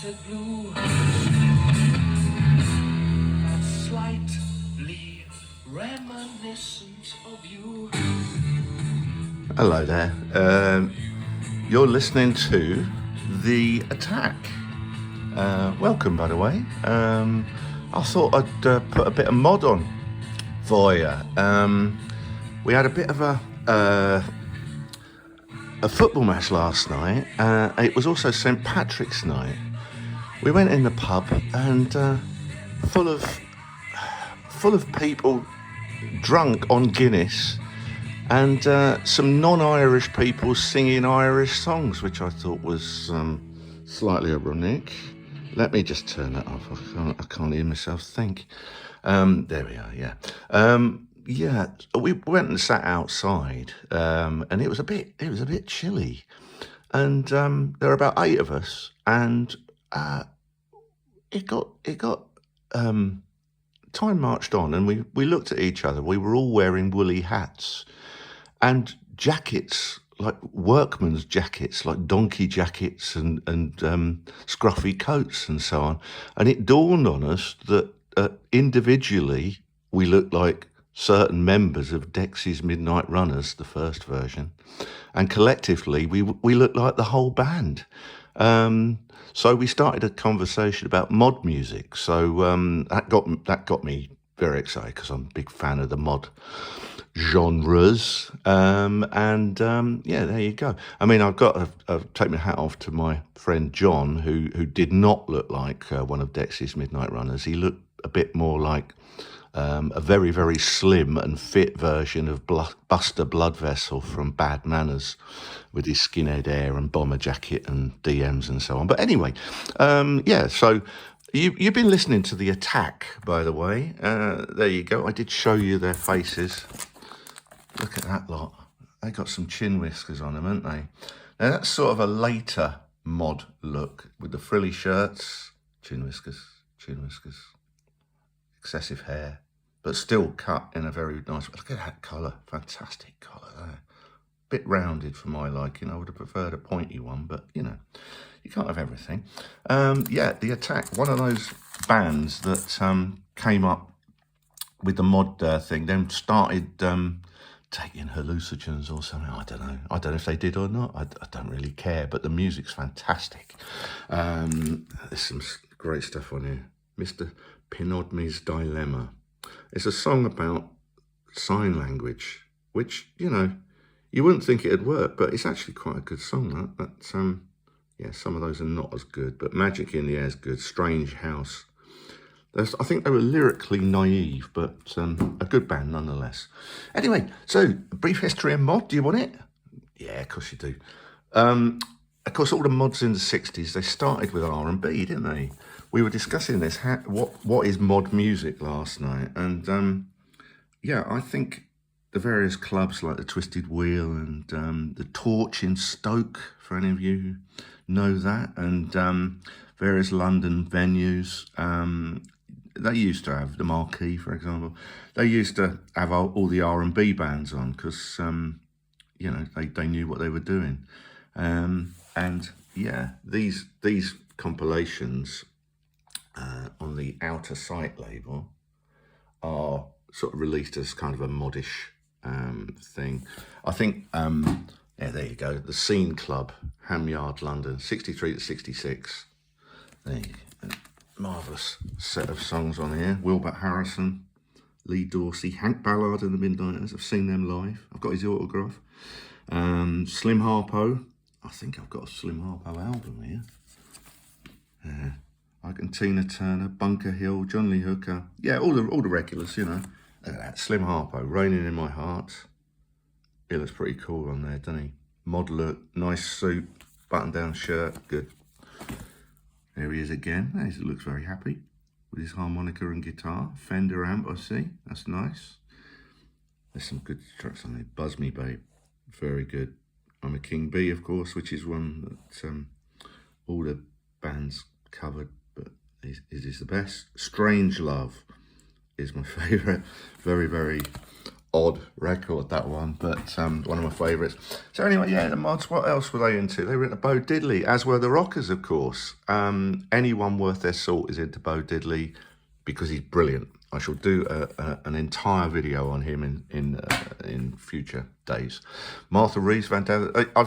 painted blue, that's slightly reminiscent of you. Hello there. You're listening to The Attack. Welcome, by the way. I thought I'd put a bit of mod on for you. We had a bit of a football match last night. It was also St. Patrick's night. We went in the pub and full of people drunk on Guinness, and some non-Irish people singing Irish songs, which I thought was slightly ironic. Let me just turn that off. I can't hear myself think. There we are. Yeah. We went and sat outside, and it was a bit chilly, and there were about 8 of us, and it got time marched on, and we looked at each other. We were all wearing woolly hats and jackets, like workman's jackets, like donkey jackets and scruffy coats and so on. And it dawned on us that individually we looked like certain members of Dexys Midnight Runners, the first version, and collectively we looked like the whole band. So we started a conversation about mod music. So that got me very excited, because I'm a big fan of the mod genres. Yeah, there you go. I mean, I've got to take my hat off to my friend John, who did not look like one of Dexys Midnight Runners. He looked a bit more like a very, very slim and fit version of Buster Bloodvessel from Bad Manners, with his skinhead hair and bomber jacket and DMs and so on. But anyway, yeah, so you've been listening to The Attack, by the way. There you go. I did show you their faces. Look at that lot. They got some chin whiskers on them, haven't they? Now, that's sort of a later mod look, with the frilly shirts, chin whiskers, excessive hair, but still cut in a very nice way. Look at that collar. Fantastic collar there. Bit rounded for my liking. I would have preferred a pointy one, but, you know, you can't have everything. Yeah, The Attack, one of those bands that came up with the mod thing, then started taking hallucinogens or something. I don't know if they did or not. I don't really care, but the music's fantastic. There's some great stuff on here. Mr. Pinodmi's Dilemma. It's a song about sign language, which, you know, you wouldn't think it'd work, but it's actually quite a good song, that. But yeah, some of those are not as good, but Magic in the Air is good. Strange House. I think they were lyrically naive, but a good band nonetheless. Anyway, so a brief history of mod. Do you want it? Yeah, of course you do. Of course, all the mods in the 60s, they started with R&B, didn't they? We were discussing this, what is mod music last night, and yeah, I think the various clubs like the Twisted Wheel and the Torch in Stoke, for any of you who know that, and various London venues, they used to have the Marquee, for example. They used to have all the R&B bands on, because you know, they knew what they were doing, and yeah, these compilations on the Outer Sight label are sort of released as kind of a modish thing. I think, yeah, there you go. The Scene Club, Ham Yard, London, 63 to 66. There you go. Marvellous set of songs on here. Wilbert Harrison, Lee Dorsey, Hank Ballard and the Midnighters. I've seen them live. I've got his autograph. Slim Harpo. I think I've got a Slim Harpo album here. Tina Turner, Bunker Hill, John Lee Hooker. Yeah, all the regulars, you know. Look at that, Slim Harpo, Raining in My Heart. He looks pretty cool on there, doesn't he? Mod look, nice suit, button-down shirt, good. There he is again. He looks very happy with his harmonica and guitar. Fender amp, I see. That's nice. There's some good tracks on there. Buzz Me Babe, very good. I'm a King Bee, of course, which is one that all the bands covered, but it is the best. Strange Love is my favourite. Very, very odd record, that one, but one of my favourites. So anyway, yeah, the mods, what else were they into? They were into Bo Diddley, as were the Rockers, of course. Anyone worth their salt is into Bo Diddley because he's brilliant. I shall do an entire video on him in future days. Martha Reeves, I've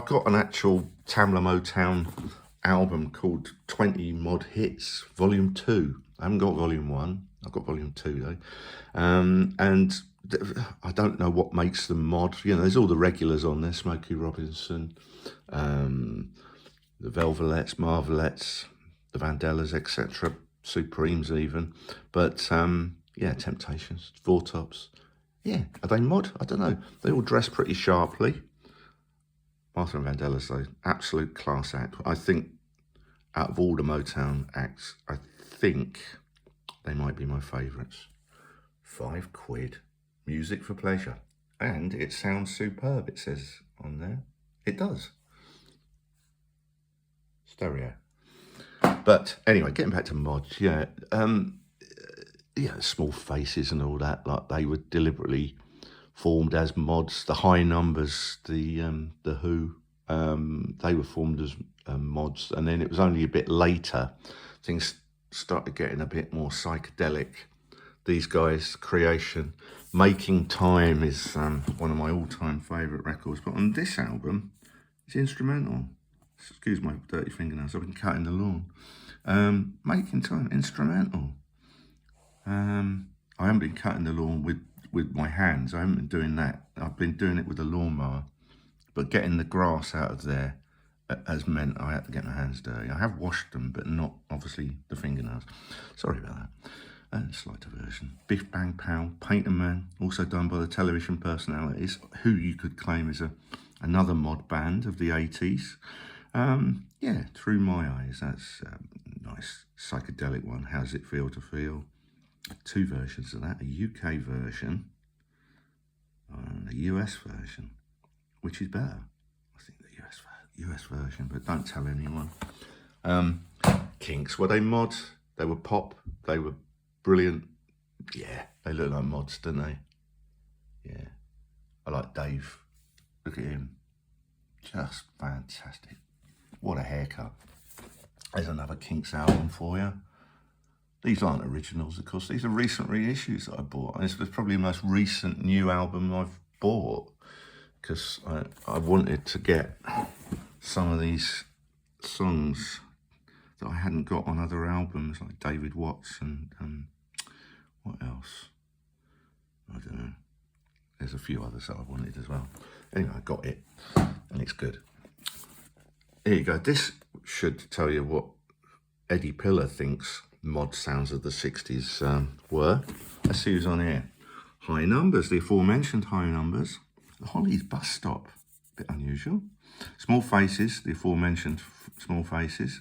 got an actual Tamla Motown album called 20 Mod Hits, Volume 2. I haven't got Volume 1. I've got Volume 2 though. And I don't know what makes them mod. You know, there's all the regulars on there: Smokey Robinson, the Velvelettes, Marvelettes, the Vandellas, etc., Supremes even. But yeah, Temptations, Four Tops. Yeah, are they mod? I don't know. They all dress pretty sharply. Martha and Vandellas, though, absolute class act. I think out of all the Motown acts, I think they might be my favourites. £5. Music for pleasure. And it sounds superb, it says on there. It does. Stereo. But anyway, getting back to mods, yeah. Yeah, Small Faces and all that, like they were deliberately formed as mods. The High Numbers, the Who, they were formed as mods. And then it was only a bit later, things started getting a bit more psychedelic. These guys' creation, Making Time, is one of my all-time favourite records. But on this album, it's instrumental. Excuse my dirty fingernails, I've been cutting the lawn. Making Time, instrumental. I haven't been cutting the lawn with my hands. I haven't been doing that. I've been doing it with a lawnmower. But getting the grass out of there has meant I had to get my hands dirty. I have washed them, but not, obviously, the fingernails. Sorry about that. Slight diversion. Biff Bang Pow, Painter Man, also done by the Television Personalities, who you could claim is another mod band of the 80s. Yeah, Through My Eyes, that's a nice psychedelic one. How's It Feel to Feel? 2 versions of that, a UK version and a US version. Which is better? I think the US version, but don't tell anyone. Kinks, were they mods? They were pop, they were brilliant. Yeah, they look like mods, don't they? Yeah. I like Dave. Look at him. Just fantastic. What a haircut. There's another Kinks album for you. These aren't originals, of course. These are recent reissues that I bought. And this was probably the most recent new album I've bought, because I wanted to get some of these songs that I hadn't got on other albums, like David Watts and what else? I don't know. There's a few others that I wanted as well. Anyway, I got it, and it's good. Here you go. This should tell you what Eddie Pillar thinks mod sounds of the 60s were. Let's see who's on here. High Numbers, the aforementioned High Numbers. The Hollies Bus Stop, a bit unusual. Small Faces, the aforementioned Small Faces.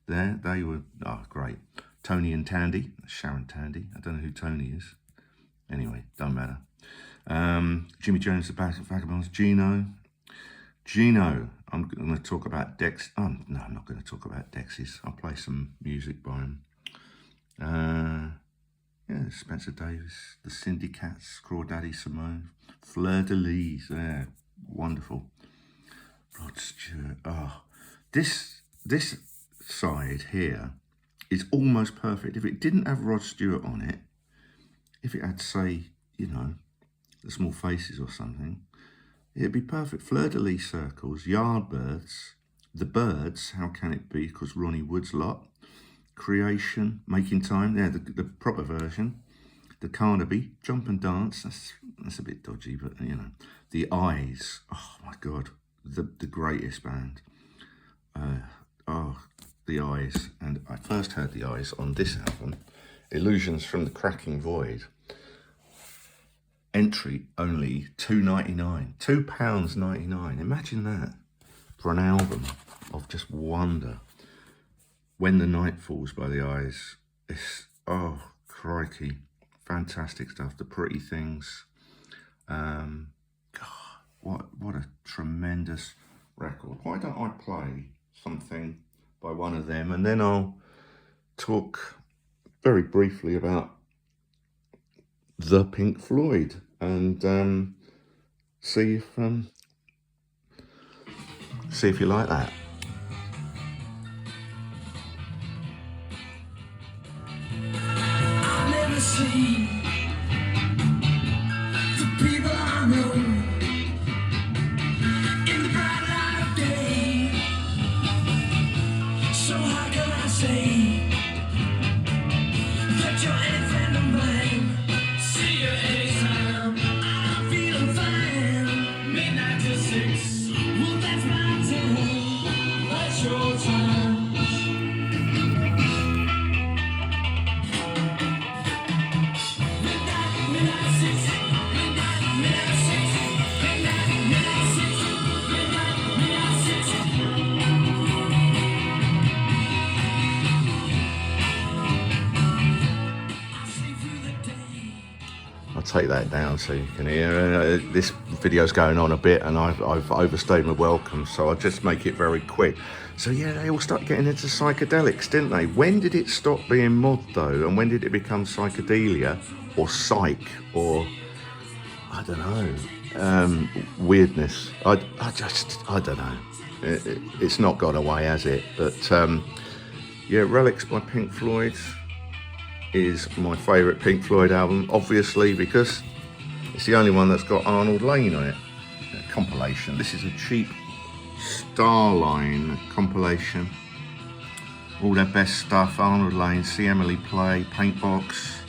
There, they were, oh, great. Tony and Tandy, Sharon Tandy. I don't know who Tony is. Anyway, don't matter. Jimmy Jones, the Vagabonds. Gino, I'm going to talk about Dex. Oh, no, I'm not going to talk about Dexys. I'll play some music by him. Yeah, Spencer Davis, the Syndicats, Crawdaddy Simone, Fleur de Lis, there, wonderful. Rod Stewart, oh, this side here is almost perfect. If it didn't have Rod Stewart on it, if it had, say, you know, the Small Faces or something, it'd be perfect. Fleur de Lis circles, Yardbirds, The Birds, How Can It Be, because Ronnie Wood's lot, Creation, Making Time, there, the proper version, the Carnaby, Jump and Dance, that's a bit dodgy, but you know, the Eyes, oh my God, the greatest band. The Eyes, and I first heard the Eyes on this album, Illusions from the Cracking Void. Entry only £2.99, £2.99. Imagine that for an album of just wonder. When the Night Falls by the Eyes. It's, oh crikey, fantastic stuff. The Pretty Things. God, what a tremendous record. Why don't I play something by one of them, and then I'll talk very briefly about the Pink Floyd and see if you like that. I've never seen the people I know in the bright light of day. So how can I say that you're any friend of mine? See you anytime. I'm feeling fine. Midnight to 6. Well, that's my time. That's your time. I'll take that down so you can hear. This video's going on a bit and I've overstayed my welcome, so I'll just make it very quick. So yeah, they all started getting into psychedelics, didn't they? When did it stop being mod though? And when did it become psychedelia or psych or, I don't know, weirdness? I don't know. It's not gone away, has it? But yeah, Relics by Pink Floyd is my favourite Pink Floyd album, obviously because it's the only one that's got Arnold Lane on it. A compilation. This is a cheap Starline compilation. All their best stuff. Arnold Lane, See Emily Play, Paintbox,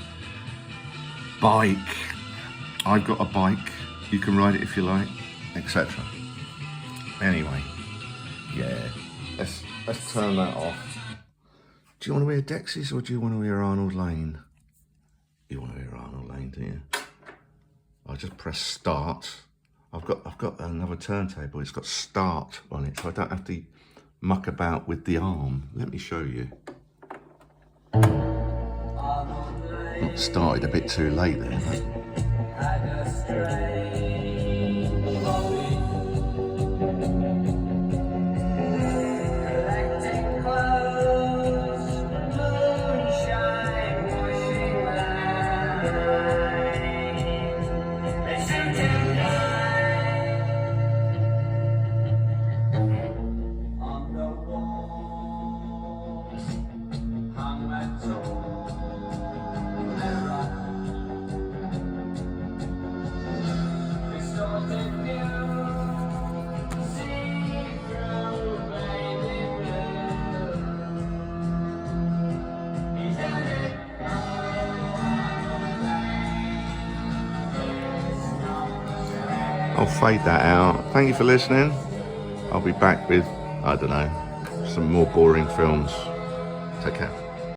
Bike. I've got a bike. You can ride it if you like, etc. Anyway, yeah, let's turn that off. Do you want to hear Dexys or do you want to hear Arnold Lane? You want to hear Arnold Lane, do you? I'll just press start. I've got another turntable. It's got start on it, so I don't have to muck about with the arm. Let me show you. Started a bit too late there, but... I'll fade that out. Thank you for listening. I'll be back with, I don't know, some more boring films. Take care.